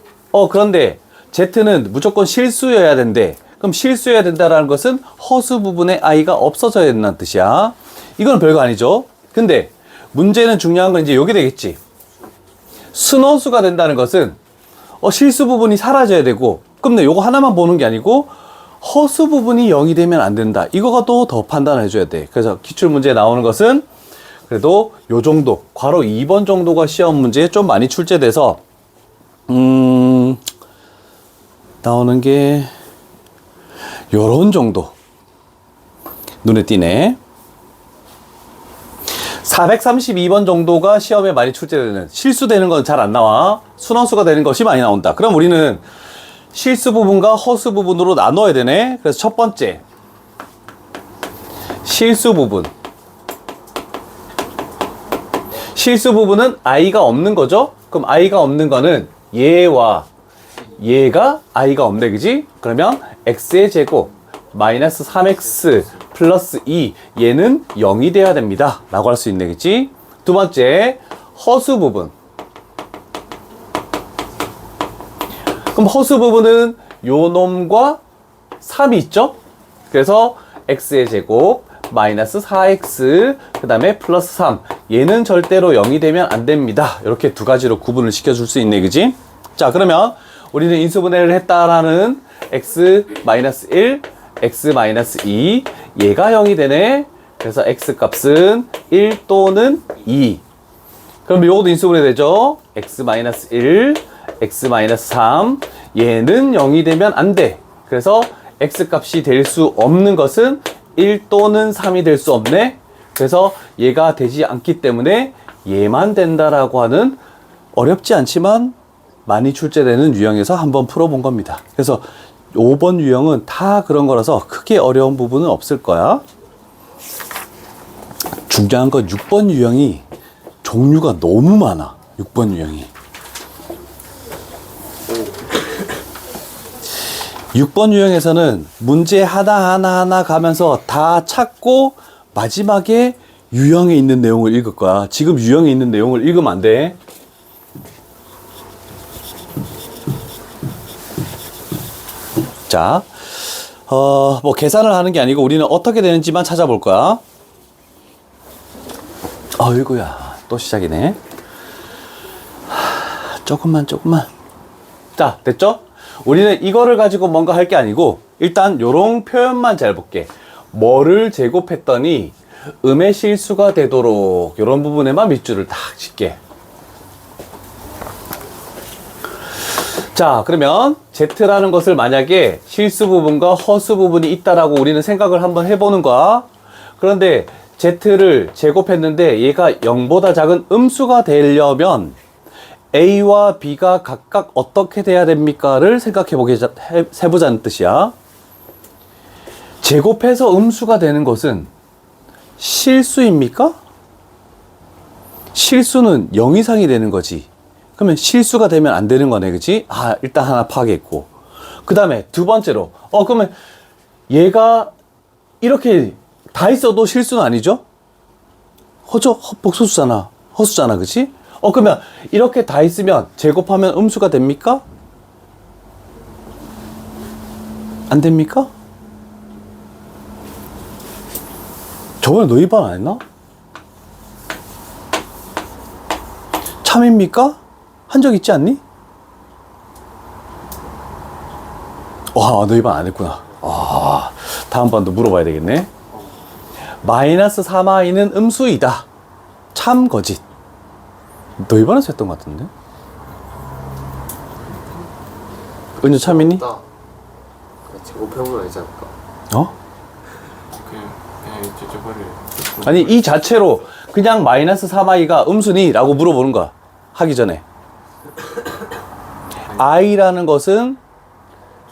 [SPEAKER 1] 그런데 Z는 무조건 실수여야 된대. 그럼 실수여야 된다라는 것은 허수 부분에 I가 없어져야 된다는 뜻이야. 이건 별거 아니죠. 근데 문제는 중요한 건 이제 여기 되겠지. 순허수가 된다는 것은 실수 부분이 사라져야 되고, 그럼 요거 하나만 보는 게 아니고 허수 부분이 0이 되면 안 된다. 이거가 또 더 판단해 줘야 돼. 그래서 기출문제에 나오는 것은 그래도 요 정도, 괄호 2번 정도가 시험 문제에 좀 많이 출제돼서 나오는 게 요런 정도 눈에 띄네. 432번 정도가 시험에 많이 출제되는, 실수되는 건 잘 안 나와. 순허수가 되는 것이 많이 나온다. 그럼 우리는 실수 부분과 허수 부분으로 나눠야 되네. 그래서 첫 번째, 실수 부분. 실수 부분은 i가 없는 거죠? 그럼 i가 없는 거는 얘와 얘가 i가 없네, 그지? 그러면 x의 제곱 마이너스 3x 플러스 2, 얘는 0이 돼야 됩니다 라고 할 수 있네, 그지? 두 번째, 허수 부분. 그럼 허수 부분은 요 놈과 3이 있죠? 그래서 x의 제곱 마이너스 4x 그 다음에 플러스 3, 얘는 절대로 0이 되면 안 됩니다. 이렇게 두 가지로 구분을 시켜줄 수 있네, 그지? 자, 그러면 우리는 인수분해를 했다라는 x 마이너스 1, x 마이너스 2, 얘가 0이 되네. 그래서 x 값은 1 또는 2. 그럼 요것도 인수분해 되죠? x 마이너스 1, x 마이너스 3, 얘는 0이 되면 안 돼. 그래서 x 값이 될 수 없는 것은 1 또는 3이 될 수 없네. 그래서 얘가 되지 않기 때문에 얘만 된다라고 하는, 어렵지 않지만 많이 출제되는 유형에서 한번 풀어본 겁니다. 그래서 5번 유형은 다 그런 거라서 크게 어려운 부분은 없을 거야. 중요한 건 6번 유형이 종류가 너무 많아. 6번 유형이. 6번 유형에서는 문제 하나하나 가면서 다 찾고 마지막에 유형에 있는 내용을 읽을 거야. 지금 유형에 있는 내용을 읽으면 안 돼. 자, 뭐 계산을 하는 게 아니고 우리는 어떻게 되는지만 찾아볼 거야. 어이구야, 또 시작이네. 조금만. 자, 됐죠? 우리는 이거를 가지고 뭔가 할 게 아니고 일단 요런 표현만 잘 볼게. 뭐를 제곱했더니 음의 실수가 되도록 요런 부분에만 밑줄을 딱 칠게. 자, 그러면 Z라는 것을 만약에 실수 부분과 허수 부분이 있다라고 우리는 생각을 한번 해보는 거야. 그런데 Z를 제곱했는데 얘가 0보다 작은 음수가 되려면 A와 B가 각각 어떻게 돼야 됩니까?를 해보자는 뜻이야. 제곱해서 음수가 되는 것은 실수입니까? 실수는 0 이상이 되는 거지. 그러면 실수가 되면 안 되는 거네, 그치? 일단 하나 파악했고. 그 다음에 두 번째로, 그러면 얘가 이렇게 다 있어도 실수는 아니죠? 복소수잖아. 허수잖아, 그치? 그러면 이렇게 다 있으면 제곱하면 음수가 됩니까? 안 됩니까? 저번에 너희 반 안 했나? 참입니까? 한 적 있지 않니? 와, 너희 반 안 했구나. 다음번도 물어봐야 되겠네. 마이너스 3i는 음수이다. 참 거짓. 너 이번에서 했던 것 같은데? 은유 참이니?
[SPEAKER 2] 나 제곱형은 알지 않을까?
[SPEAKER 1] 어?
[SPEAKER 3] 그냥 이제 저거를
[SPEAKER 1] 아니 이 자체로 그냥 마이너스 3i가 음수니? 라고 물어보는 거야. 하기 전에. i라는 것은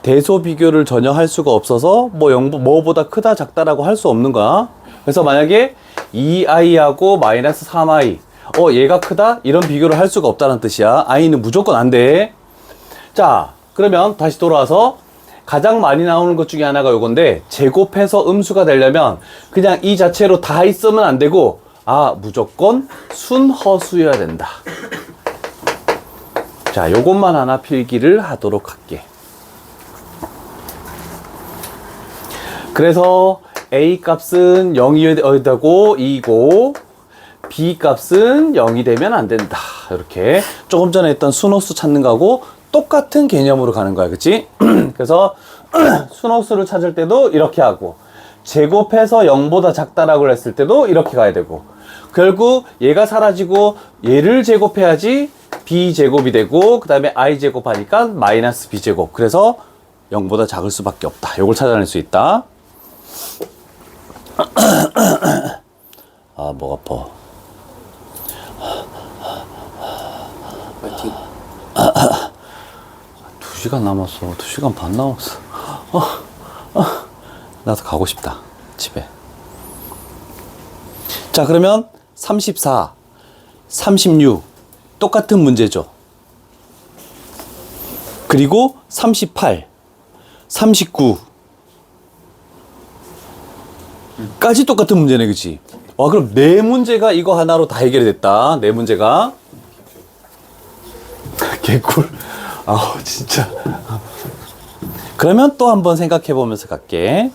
[SPEAKER 1] 대소 비교를 전혀 할 수가 없어서 뭐보다 크다 작다라고 할 수 없는 거야. 그래서 만약에 2i하고 마이너스 3i 얘가 크다? 이런 비교를 할 수가 없다는 뜻이야. i는 무조건 안 돼. 자, 그러면 다시 돌아와서 가장 많이 나오는 것 중에 하나가 요건데, 제곱해서 음수가 되려면 그냥 이 자체로 다 있으면 안 되고, 무조건 순허수여야 된다. 자, 요것만 하나 필기를 하도록 할게. 그래서 A 값은 0이 되고 2고 B 값은 0이 되면 안 된다. 이렇게 조금 전에 했던 순호수 찾는 거하고 똑같은 개념으로 가는 거야. 그치? 그래서 순호수를 찾을 때도 이렇게 하고, 제곱해서 0보다 작다라고 했을 때도 이렇게 가야 되고, 결국 얘가 사라지고 얘를 제곱해야지 b제곱이 되고, 그 다음에 i제곱 하니까 마이너스 b제곱. 그래서 0보다 작을 수밖에 없다. 요걸 찾아낼 수 있다. 목 아파.
[SPEAKER 2] 파이팅.
[SPEAKER 1] 2시간 남았어. 2시간 반 남았어. 나도 가고 싶다. 집에. 자, 그러면 34, 36 똑같은 문제죠. 그리고 38, 39 까지 똑같은 문제네, 그치? 그럼 네 문제가 이거 하나로 다 해결이 됐다. 네 문제가. 개꿀. 진짜. 그러면 또 한번 생각해 보면서 갈게.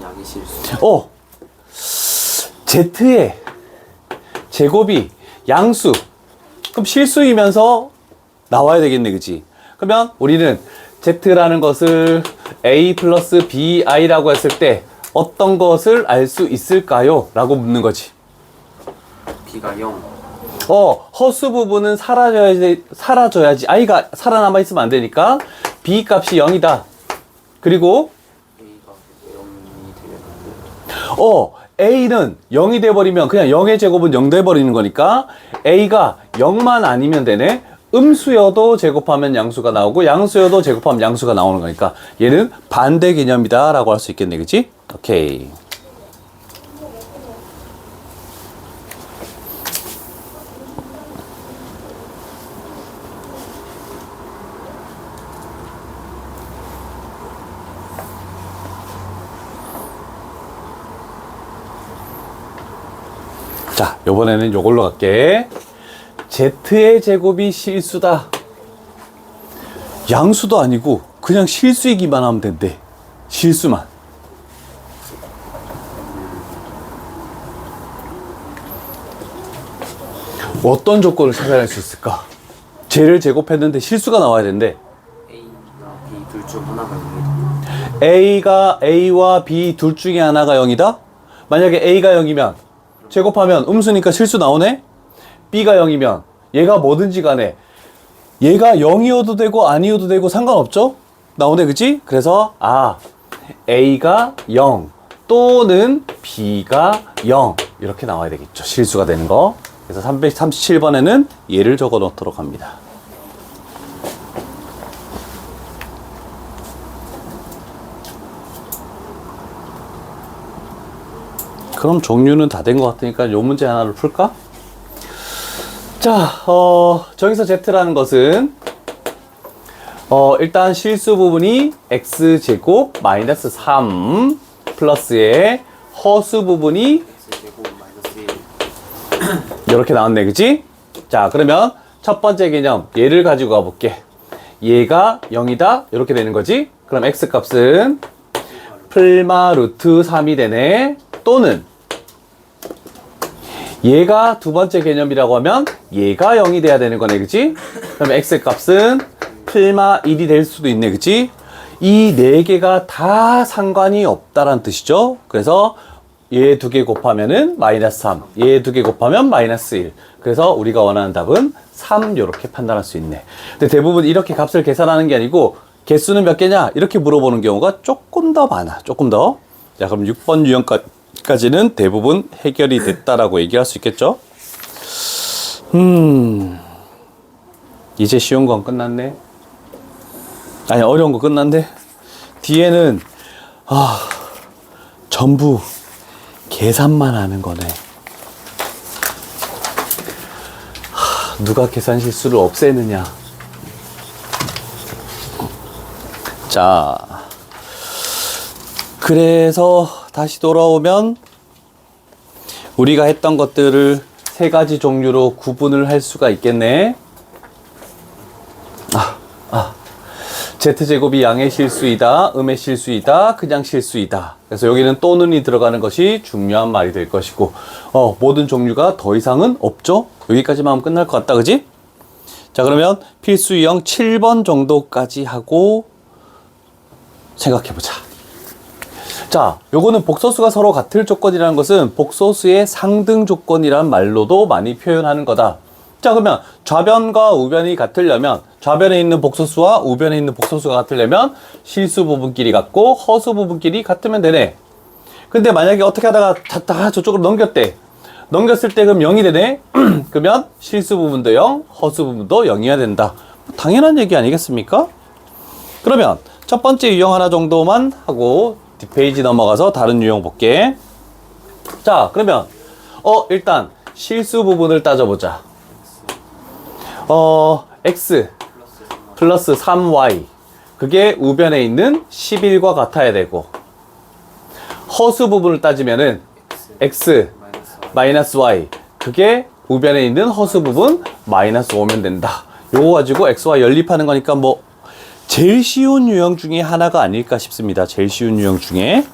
[SPEAKER 2] 약의 실수.
[SPEAKER 1] Z의 제곱이 양수. 그럼 실수이면서 나와야 되겠네, 그치? 그러면 우리는 Z라는 것을 A 플러스 BI라고 했을 때 어떤 것을 알 수 있을까요? 라고 묻는 거지.
[SPEAKER 2] B가 0.
[SPEAKER 1] 허수 부분은 사라져야지. i가 살아남아 있으면 안 되니까 B 값이 0이다. 그리고
[SPEAKER 2] A가 0이 되면 안 돼.
[SPEAKER 1] A는 0이 돼버리면 그냥 0의 제곱은 0 돼버리는 거니까 A가 0만 아니면 되네. 음수여도 제곱하면 양수가 나오고 양수여도 제곱하면 양수가 나오는 거니까 얘는 반대 개념이다 라고 할 수 있겠네. 그치? 오케이. 자, 요번에는 요걸로 갈게. Z의 제곱이 실수다. 양수도 아니고 그냥 실수이기만 하면 된대. 실수만. 어떤 조건을 찾아낼 수 있을까? 쟤를 제곱했는데 실수가 나와야 된대.
[SPEAKER 2] A나 B 둘 중 하나가 0이다.
[SPEAKER 1] A가 A와 B 둘 중에 하나가 0이다? 만약에 A가 0이면 제곱하면 음수니까 실수 나오네? B가 0이면 얘가 뭐든지 간에 얘가 0이어도 되고 아니어도 되고 상관없죠? 나오네, 그치? 그래서 A가 0 또는 B가 0 이렇게 나와야 되겠죠. 실수가 되는 거. 그래서 337번에는 얘를 적어 놓도록 합니다. 그럼 종류는 다 된 것 같으니까 요 문제 하나를 풀까? 자, 저기서 Z라는 것은 일단 실수 부분이 X제곱 마이너스 3 플러스의 허수 부분이
[SPEAKER 2] X제곱 마이너스 1.
[SPEAKER 1] 이렇게 나왔네, 그치? 자, 그러면 첫 번째 개념 얘를 가지고 가볼게. 얘가 0이다 이렇게 되는 거지. 그럼 X 값은 플마 루트 3이 되네. 또는 얘가 두 번째 개념이라고 하면 얘가 0이 돼야 되는 거네, 그치? 그럼 X 값은 플마 1이 될 수도 있네, 그치? 이 네 개가 다 상관이 없다라는 뜻이죠. 그래서 얘 두 개 곱하면은 마이너스 3, 얘 두 개 곱하면 마이너스 1. 그래서 우리가 원하는 답은 3 이렇게 판단할 수 있네. 근데 대부분 이렇게 값을 계산하는 게 아니고 개수는 몇 개냐 이렇게 물어보는 경우가 조금 더 많아. 조금 더. 자, 그럼 6번 유형까지는 대부분 해결이 됐다라고 얘기할 수 있겠죠. 이제 쉬운 건 끝났네. 아니, 어려운 거 끝났네. 뒤에는 전부 계산만 하는 거네. 누가 계산 실수를 없애느냐. 자, 그래서 다시 돌아오면 우리가 했던 것들을 세 가지 종류로 구분을 할 수가 있겠네. Z제곱이 양의 실수이다, 음의 실수이다, 그냥 실수이다. 그래서 여기는 또는이 들어가는 것이 중요한 말이 될 것이고, 모든 종류가 더 이상은 없죠? 여기까지만 하면 끝날 것 같다, 그지? 자, 그러면 필수 유형 7번 정도까지 하고 생각해보자. 자, 요거는 복소수가 서로 같을 조건이라는 것은 복소수의 상등 조건이란 말로도 많이 표현하는 거다. 자, 그러면 좌변과 우변이 같으려면, 좌변에 있는 복소수와 우변에 있는 복소수가 같으려면 실수 부분끼리 같고 허수 부분끼리 같으면 되네. 근데 만약에 어떻게 하다가 다 저쪽으로 넘겼대. 넘겼을 때 그럼 0이 되네. 그러면 실수 부분도 0, 허수 부분도 0이어야 된다. 당연한 얘기 아니겠습니까? 그러면 첫 번째 유형 하나 정도만 하고 뒷페이지 넘어가서 다른 유형 볼게. 자, 그러면 일단 실수 부분을 따져보자. x 플러스 3y 그게 우변에 있는 11과 같아야 되고, 허수 부분을 따지면은 x 마이너스 y 그게 우변에 있는 허수 부분 마이너스 5면 된다. 요거 가지고 x와 연립하는 거니까 뭐 제일 쉬운 유형 중에 하나가 아닐까 싶습니다. 제일 쉬운 유형 중에.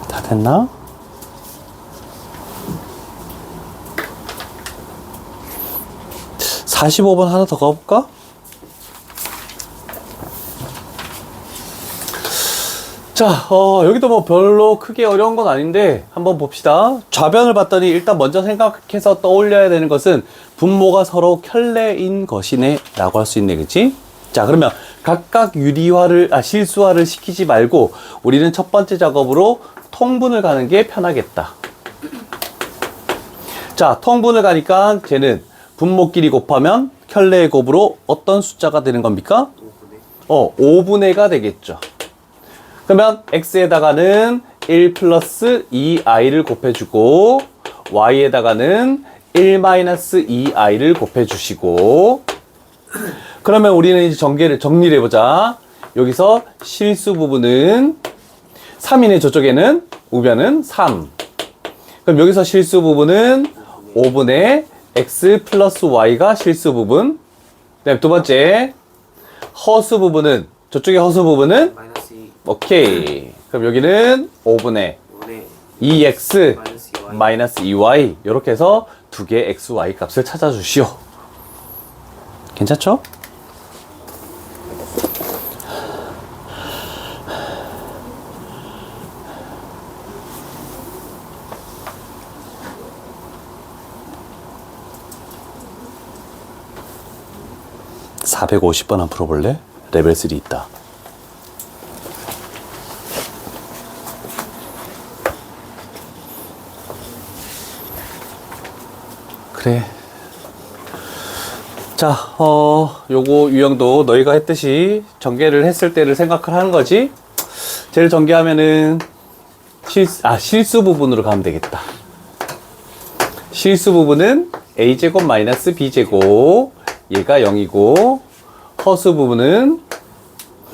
[SPEAKER 1] 다 됐나? (45번) 하나 더 가볼까? 자, 여기도 뭐 별로 크게 어려운 건 아닌데 한번 봅시다. 좌변을 봤더니 일단 먼저 생각해서 떠올려야 되는 것은 분모가 서로 켤레인 것이네 라고 할 수 있네, 그치? 자, 그러면 각각 실수화를 시키지 말고 우리는 첫 번째 작업으로 통분을 가는 게 편하겠다. 자, 통분을 가니까 쟤는 분모끼리 곱하면 켤레의 곱으로 어떤 숫자가 되는 겁니까? 5분의가 되겠죠. 그러면 x에다가는 1 플러스 2i를 곱해주고 y에다가는 1 마이너스 2i를 곱해주시고, 그러면 우리는 이제 정리를 해보자. 여기서 실수 부분은 3이네. 저쪽에는 우변은 3. 그럼 여기서 실수 부분은 5분의 x 플러스 y가 실수 부분. 그다음에 두 번째 허수 부분은, 저쪽의 허수 부분은
[SPEAKER 2] 마이너스 2
[SPEAKER 1] 오케이. 그럼 여기는 5분의
[SPEAKER 2] 5의
[SPEAKER 1] 2x
[SPEAKER 2] 마이너스 2y
[SPEAKER 1] 마이너스 2y. 이렇게 해서 두 개의 x, y 값을 찾아주시오. 괜찮죠? (450번) 한번 풀어볼래? 레벨 3 있다. 그래. 자, 요거 유형도 너희가 했듯이 전개를 했을 때를 생각을 하는 거지. 쟤를 전개하면은 실수 부분으로 가면 되겠다. 실수 부분은 a제곱 마이너스 b제곱, 얘가 0이고, 허수 부분은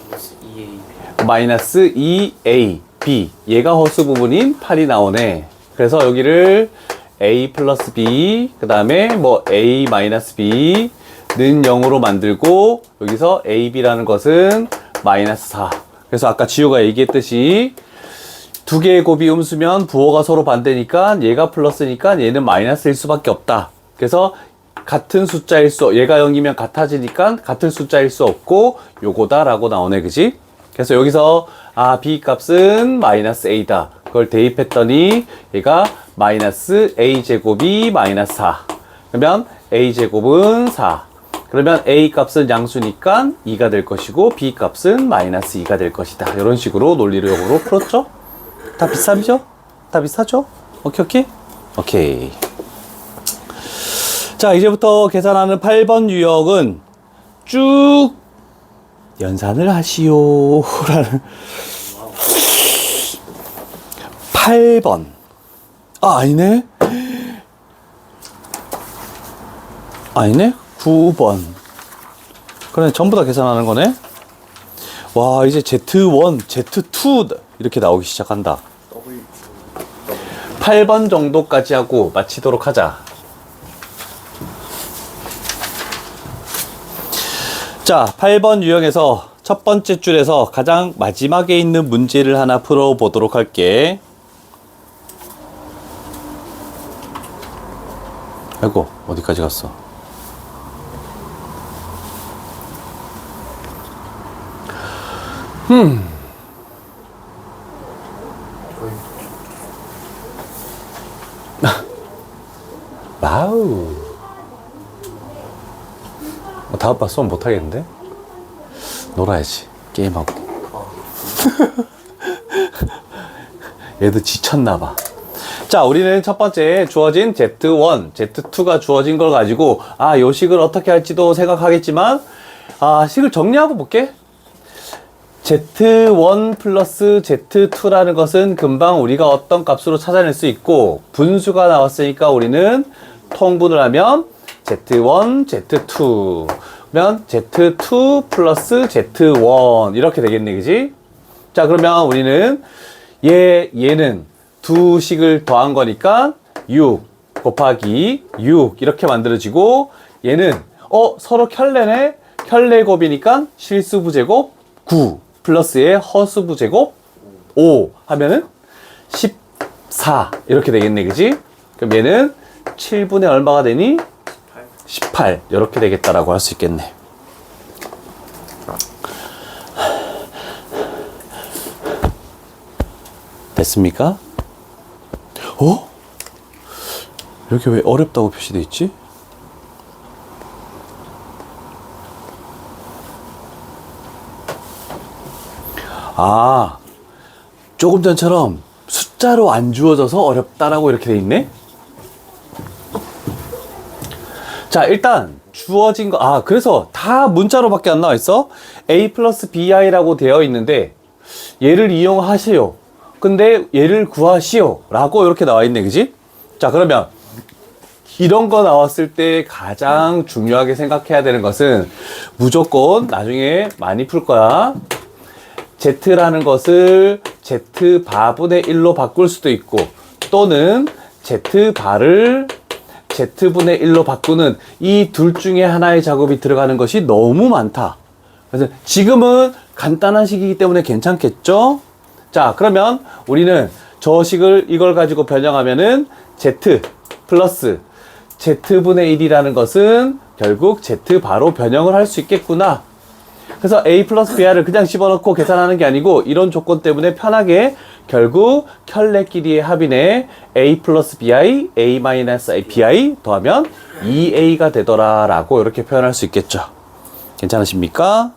[SPEAKER 2] 마이너스 2a
[SPEAKER 1] 마이너스 2ab, 얘가 허수 부분인 8이 나오네. 그래서 여기를 a 플러스 b, 그 다음에 뭐 a 마이너스 b는 0으로 만들고, 여기서 ab라는 것은 마이너스 4. 그래서 아까 지호가 얘기했듯이 두 개의 곱이 음수면 부호가 서로 반대니까 얘가 플러스니까 얘는 마이너스일 수밖에 없다. 그래서 같은 숫자일 수, 얘가 0이면 같아지니까 같은 숫자일 수 없고 요거다 라고 나오네, 그지? 그래서 여기서 b 값은 마이너스 a다. 그걸 대입했더니 얘가 마이너스 a제곱이 마이너스 4. 그러면 a제곱은 4. 그러면 a 값은 양수니까 2가 될 것이고 b 값은 마이너스 2가 될 것이다. 이런 식으로 논리적으로 풀었죠? 다 비슷하죠? 다 비슷하죠? 오케이. 자, 이제부터 계산하는 8번 유형은 쭉 연산을 하시오 라는 8번. 아니네 9번. 그래, 전부 다 계산하는 거네. 와, 이제 Z1, Z2 이렇게 나오기 시작한다. 8번 정도까지 하고 마치도록 하자. 자, 8번 유형에서 첫 번째 줄에서 가장 마지막에 있는 문제를 하나 풀어보도록 할게. 아이고, 어디까지 갔어? 와우. 다음 번 수업 못하겠는데? 놀아야지. 게임하고. 얘도 지쳤나봐. 자, 우리는 첫 번째 주어진 Z1, Z2가 주어진 걸 가지고 요 식을 어떻게 할지도 생각하겠지만 식을 정리하고 볼게. Z1 플러스 Z2라는 것은 금방 우리가 어떤 값으로 찾아낼 수 있고, 분수가 나왔으니까 우리는 통분을 하면 Z1, Z2 그러면 Z2 플러스 Z1 이렇게 되겠네, 그지? 자, 그러면 우리는 얘는 두 식을 더한 거니까 6 곱하기 6 이렇게 만들어지고, 얘는 서로 켤레네. 켤레곱이니까 실수부제곱 9 플러스의 허수부제곱 5 하면은 14 이렇게 되겠네, 그지? 그럼 얘는 7분의 얼마가 되니? 18 이렇게 되겠다라고 할 수 있겠네. 됐습니까? 여기 왜 어렵다고 표시되어 있지? 조금 전처럼 숫자로 안 주어져서 어렵다라고 이렇게 돼 있네? 자, 일단 주어진 거, 그래서 다 문자로밖에 안 나와 있어. a 플러스 bi라고 되어 있는데 얘를 이용하시오. 근데 얘를 구하시오 라고 이렇게 나와 있네, 그지? 자, 그러면 이런 거 나왔을 때 가장 중요하게 생각해야 되는 것은 무조건 나중에 많이 풀 거야. Z라는 것을 Z바분의 1로 바꿀 수도 있고, 또는 Z바를 Z분의 1로 바꾸는 이 둘 중에 하나의 작업이 들어가는 것이 너무 많다. 그래서 지금은 간단한 식이기 때문에 괜찮겠죠? 자, 그러면 우리는 저 식을 이걸 가지고 변형하면은 Z 플러스 Z분의 1이라는 것은 결국 Z바로 변형을 할 수 있겠구나. 그래서 a 플러스 bi를 그냥 집어넣고 계산하는 게 아니고, 이런 조건 때문에 편하게 결국 켤레끼리의 합이네 a 플러스 bi, a 마이너스 bi 더하면 2a가 되더라 라고 이렇게 표현할 수 있겠죠. 괜찮으십니까?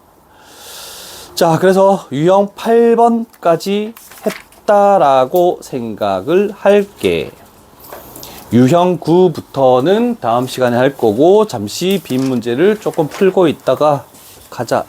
[SPEAKER 1] 자, 그래서 유형 8번까지 했다라고 생각을 할게. 유형 9부터는 다음 시간에 할 거고, 잠시 빈 문제를 조금 풀고 있다가 가자.